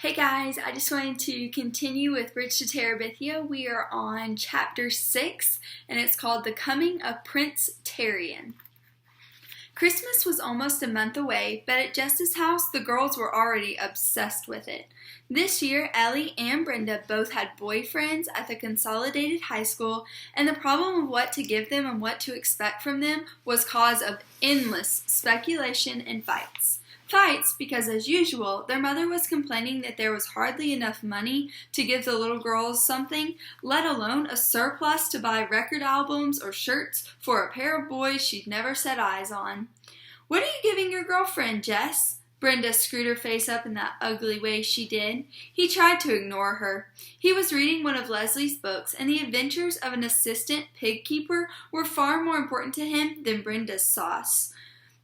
Hey guys, I just wanted to continue with Bridge to Terabithia. We are on chapter 6 and it's called The Coming of Prince Terrian. Christmas was almost a month away, but at Jess's house the girls were already obsessed with it. This year, Ellie and Brenda both had boyfriends at the consolidated high school, and the problem of what to give them and what to expect from them was cause of endless speculation and fights. Fights because, as usual, their mother was complaining that there was hardly enough money to give the little girls something, let alone a surplus to buy record albums or shirts for a pair of boys she'd never set eyes on. "What are you giving your girlfriend, Jess?" Brenda screwed her face up in that ugly way she did. He tried to ignore her. He was reading one of Leslie's books, and the adventures of an assistant pig keeper were far more important to him than Brenda's sauce.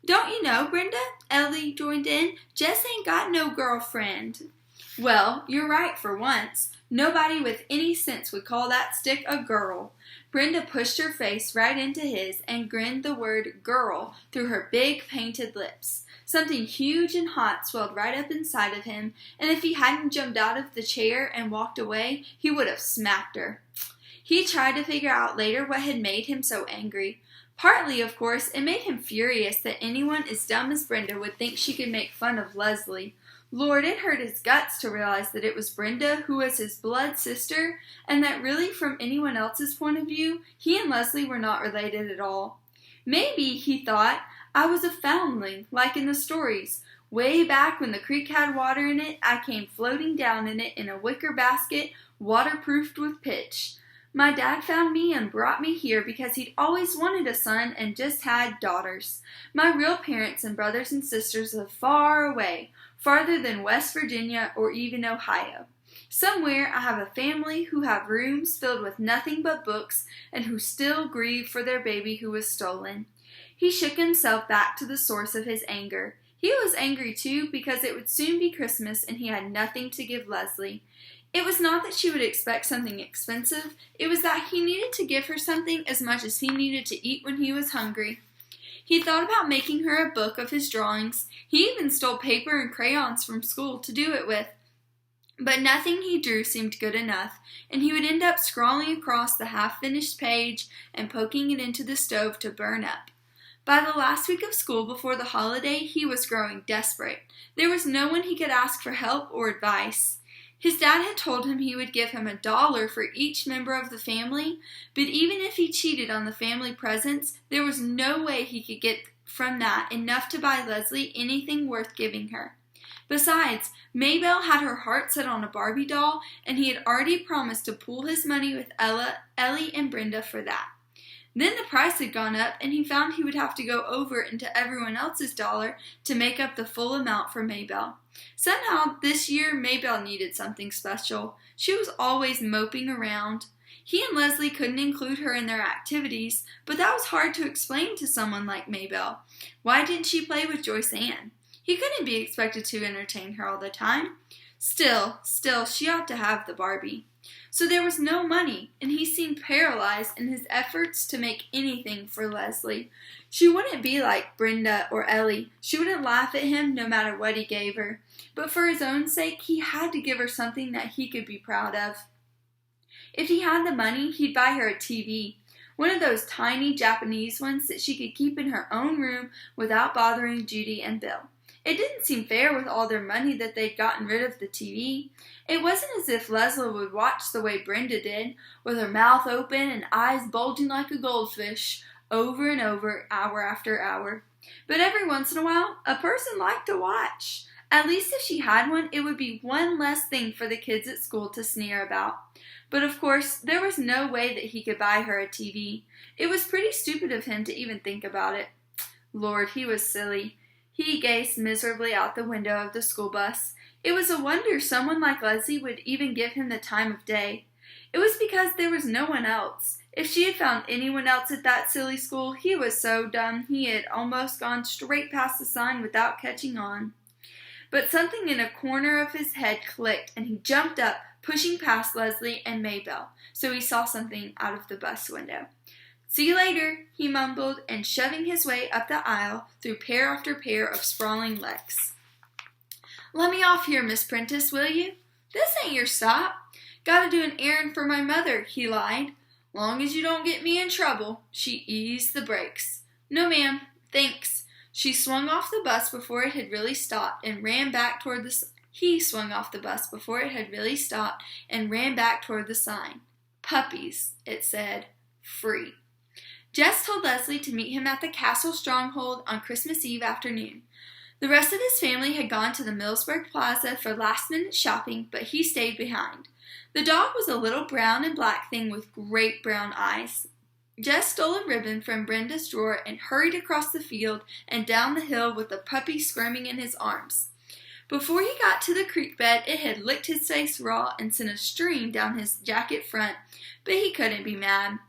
"Don't you know, Brenda?" Ellie joined in. "Jess ain't got no girlfriend." "Well, you're right for once. Nobody with any sense would call that stick a girl." Brenda pushed her face right into his and grinned the word girl through her big painted lips. Something huge and hot swelled right up inside of him, and if he hadn't jumped out of the chair and walked away, he would have smacked her. He tried to figure out later what had made him so angry. Partly, of course, it made him furious that anyone as dumb as Brenda would think she could make fun of Leslie. Lord, it hurt his guts to realize that it was Brenda who was his blood sister, and that really, from anyone else's point of view, he and Leslie were not related at all. Maybe, he thought, I was a foundling, like in the stories. Way back when the creek had water in it, I came floating down in it in a wicker basket, waterproofed with pitch. My dad found me and brought me here because he'd always wanted a son and just had daughters. My real parents and brothers and sisters live far away, farther than West Virginia or even Ohio. Somewhere I have a family who have rooms filled with nothing but books and who still grieve for their baby who was stolen." He shook himself back to the source of his anger. He was angry too because it would soon be Christmas and he had nothing to give Leslie. It was not that she would expect something expensive, it was that he needed to give her something as much as he needed to eat when he was hungry. He thought about making her a book of his drawings. He even stole paper and crayons from school to do it with. But nothing he drew seemed good enough, and he would end up scrawling across the half-finished page and poking it into the stove to burn up. By the last week of school before the holiday, he was growing desperate. There was no one he could ask for help or advice. His dad had told him he would give him $1 for each member of the family, but even if he cheated on the family presents, there was no way he could get from that enough to buy Leslie anything worth giving her. Besides, Maybelle had her heart set on a Barbie doll, and he had already promised to pool his money with Ellie and Brenda for that. Then the price had gone up, and he found he would have to go over into everyone else's dollar to make up the full amount for Maybelle. Somehow, this year, Maybelle needed something special. She was always moping around. He and Leslie couldn't include her in their activities, but that was hard to explain to someone like Maybelle. Why didn't she play with Joyce Ann? He couldn't be expected to entertain her all the time. Still, she ought to have the Barbie. So there was no money, and he seemed paralyzed in his efforts to make anything for Leslie. She wouldn't be like Brenda or Ellie. She wouldn't laugh at him no matter what he gave her. But for his own sake, he had to give her something that he could be proud of. If he had the money, he'd buy her a TV. One of those tiny Japanese ones that she could keep in her own room without bothering Judy and Bill. It didn't seem fair with all their money that they'd gotten rid of the TV. It wasn't as if Leslie would watch the way Brenda did, with her mouth open and eyes bulging like a goldfish, over and over, hour after hour. But every once in a while, a person liked to watch. At least if she had one, it would be one less thing for the kids at school to sneer about. But of course, there was no way that he could buy her a TV. It was pretty stupid of him to even think about it. Lord, he was silly. He gazed miserably out the window of the school bus. It was a wonder someone like Leslie would even give him the time of day. It was because there was no one else. If she had found anyone else at that silly school, he was so dumb he had almost gone straight past the sign without catching on. But something in a corner of his head clicked, and he jumped up, pushing past Leslie and Maybelle, so he saw something out of the bus window. "See you later," he mumbled, and shoving his way up the aisle through pair after pair of sprawling legs. "Let me off here, Miss Prentice, will you?" "This ain't your stop." "Gotta do an errand for my mother," he lied. "Long as you don't get me in trouble." She eased the brakes. "No, ma'am, thanks." She swung off the bus before it had really stopped and ran back toward the He swung off the bus before it had really stopped and ran back toward the sign. "Puppies," it said. "Free." Jess told Leslie to meet him at the castle stronghold on Christmas Eve afternoon. The rest of his family had gone to the Millsburg Plaza for last-minute shopping, but he stayed behind. The dog was a little brown and black thing with great brown eyes. Jess stole a ribbon from Brenda's drawer and hurried across the field and down the hill with the puppy squirming in his arms. Before he got to the creek bed, it had licked his face raw and sent a stream down his jacket front, but he couldn't be mad.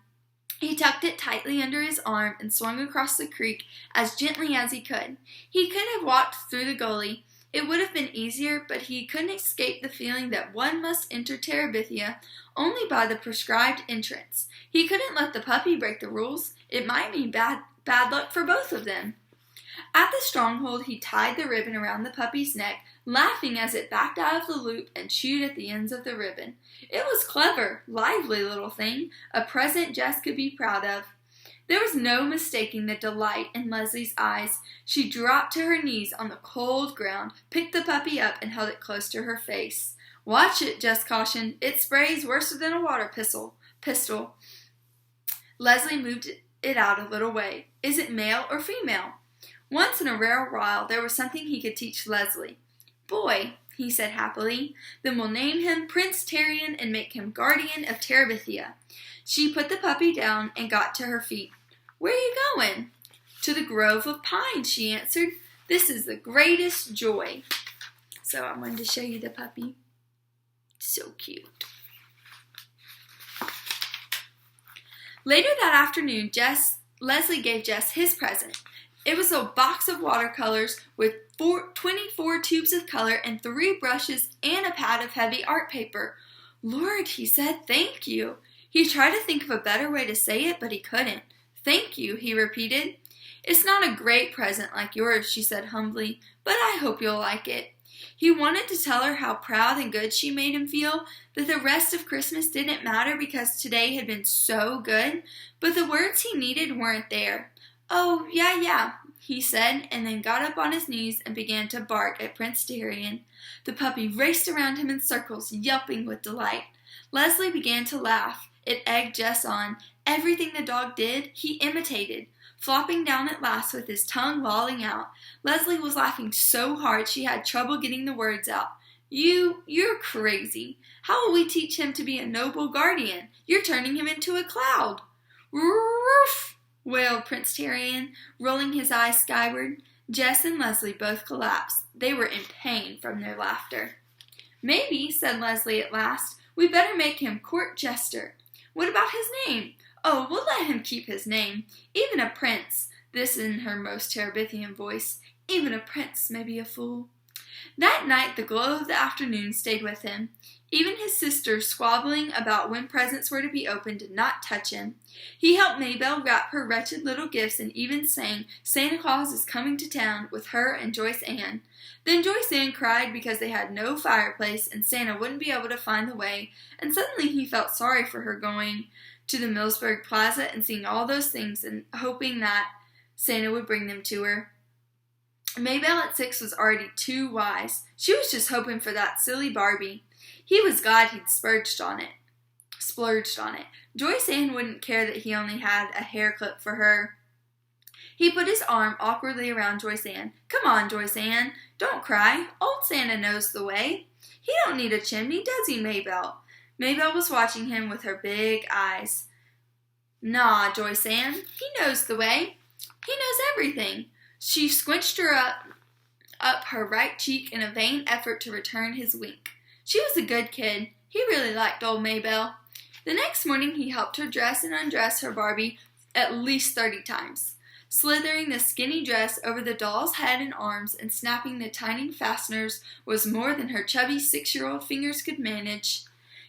He tucked it tightly under his arm and swung across the creek as gently as he could. He could have walked through the gully. It would have been easier, but he couldn't escape the feeling that one must enter Terabithia only by the prescribed entrance. He couldn't let the puppy break the rules. It might mean bad luck for both of them. At the stronghold, he tied the ribbon around the puppy's neck, laughing as it backed out of the loop and chewed at the ends of the ribbon. It was clever, lively little thing, a present Jess could be proud of. There was no mistaking the delight in Leslie's eyes. She dropped to her knees on the cold ground, picked the puppy up, and held it close to her face. "Watch it," Jess cautioned. "It sprays worse than a water pistol." Leslie moved it out a little way. "Is it male or female?" Once in a rare while, there was something he could teach Leslie. "Boy," he said happily. "Then we'll name him Prince Terrian and make him guardian of Terabithia." She put the puppy down and got to her feet. "Where are you going?" "To the grove of pines," she answered. "This is the greatest joy." So I wanted to show you the puppy. So cute. Later that afternoon, Leslie gave Jess his present. It was a box of watercolors with 24 tubes of color and 3 brushes and a pad of heavy art paper. "Lord," he said, "thank you." He tried to think of a better way to say it, but he couldn't. "Thank you," he repeated. "It's not a great present like yours," she said humbly, "but I hope you'll like it." He wanted to tell her how proud and good she made him feel, that the rest of Christmas didn't matter because today had been so good, but the words he needed weren't there. "Oh, yeah," he said, and then got up on his knees and began to bark at Prince Terrian. The puppy raced around him in circles, yelping with delight. Leslie began to laugh. It egged Jess on. Everything the dog did, he imitated, flopping down at last with his tongue lolling out. Leslie was laughing so hard she had trouble getting the words out. You're crazy. How will we teach him to be a noble guardian? You're turning him into a cloud." "Roof!" wailed Prince Terrian, rolling his eyes skyward. Jess and Leslie both collapsed. They were in pain from their laughter. "Maybe," said Leslie at last, "we better make him court jester." "What about his name?" "Oh, we'll let him keep his name. Even a prince," this in her most Terabithian voice, "even a prince may be a fool." That night the glow of the afternoon stayed with him. Even his sisters, squabbling about when presents were to be opened, did not touch him. He helped Maybelle wrap her wretched little gifts and even sang "Santa Claus is Coming to Town" with her and Joyce Ann. Then Joyce Ann cried because they had no fireplace and Santa wouldn't be able to find the way, and suddenly he felt sorry for her going to the Millsburg Plaza and seeing all those things and hoping that Santa would bring them to her. Maybelle at 6 was already too wise. She was just hoping for that silly Barbie. He was glad he'd splurged on it. Joyce Ann wouldn't care that he only had a hair clip for her. He put his arm awkwardly around Joyce Ann. "Come on, Joyce Ann. Don't cry. Old Santa knows the way. He don't need a chimney, does he, Maybelle?" Maybelle was watching him with her big eyes. "Nah, Joyce Ann. He knows the way. He knows everything." She squinched her up her right cheek in a vain effort to return his wink. She was a good kid. He really liked old Maybelle. The next morning he helped her dress and undress her Barbie at least 30 times, slithering the skinny dress over the doll's head and arms and snapping the tiny fasteners was more than her chubby 6-year-old fingers could manage.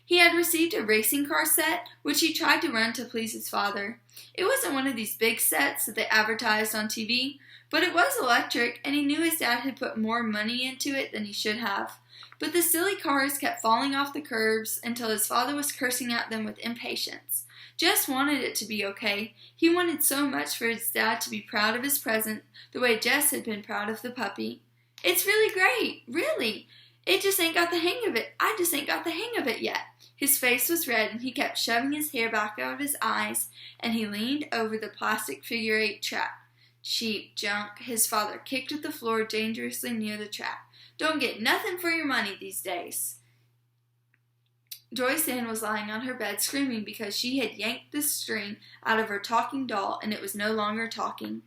He had received a racing car set, which he tried to run to please his father. It wasn't one of these big sets that they advertised on TV. But it was electric, and he knew his dad had put more money into it than he should have. But the silly cars kept falling off the curbs until his father was cursing at them with impatience. Jess wanted it to be okay. He wanted so much for his dad to be proud of his present, the way Jess had been proud of the puppy. "It's really great, really. It just ain't got the hang of it. I just ain't got the hang of it yet." His face was red, and he kept shoving his hair back out of his eyes, and he leaned over the plastic figure-8 trap. "Cheap junk," his father kicked at the floor dangerously near the trap. "Don't get nothing for your money these days." Joyce Ann was lying on her bed screaming because she had yanked the string out of her talking doll and it was no longer talking.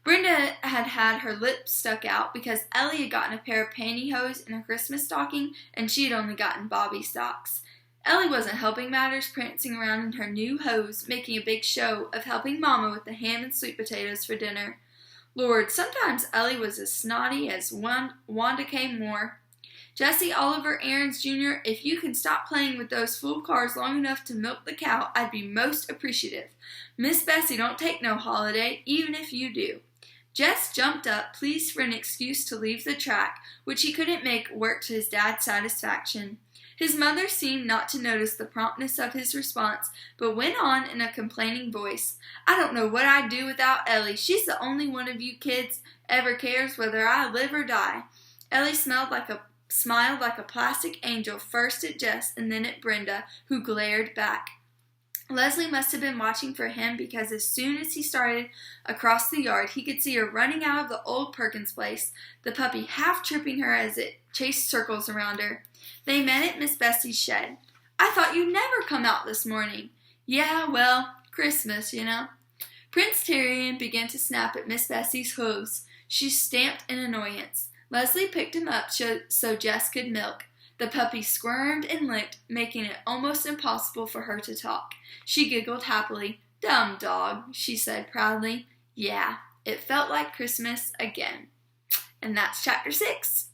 Brenda had had her lips stuck out because Ellie had gotten a pair of pantyhose in her Christmas stocking and she had only gotten bobby socks. Ellie wasn't helping matters, prancing around in her new hose, making a big show of helping Mama with the ham and sweet potatoes for dinner. Lord, sometimes Ellie was as snotty as Wanda K. Moore. "Jesse Oliver Aarons, Jr., if you can stop playing with those fool cars long enough to milk the cow, I'd be most appreciative. Miss Bessie don't take no holiday, even if you do." Jess jumped up, pleased for an excuse to leave the track, which he couldn't make work to his dad's satisfaction. His mother seemed not to notice the promptness of his response, but went on in a complaining voice. "I don't know what I'd do without Ellie. She's the only one of you kids ever cares whether I live or die." Ellie smiled like a plastic angel, first at Jess and then at Brenda, who glared back. Leslie must have been watching for him because as soon as he started across the yard, he could see her running out of the old Perkins place, the puppy half tripping her as it chased circles around her. They met at Miss Bessie's shed. "I thought you'd never come out this morning." "Yeah, well, Christmas, you know." Prince Terrien began to snap at Miss Bessie's hooves. She stamped in annoyance. Leslie picked him up so Jess could milk. The puppy squirmed and licked, making it almost impossible for her to talk. She giggled happily. "Dumb dog," she said proudly. Yeah, it felt like Christmas again. And that's chapter 6.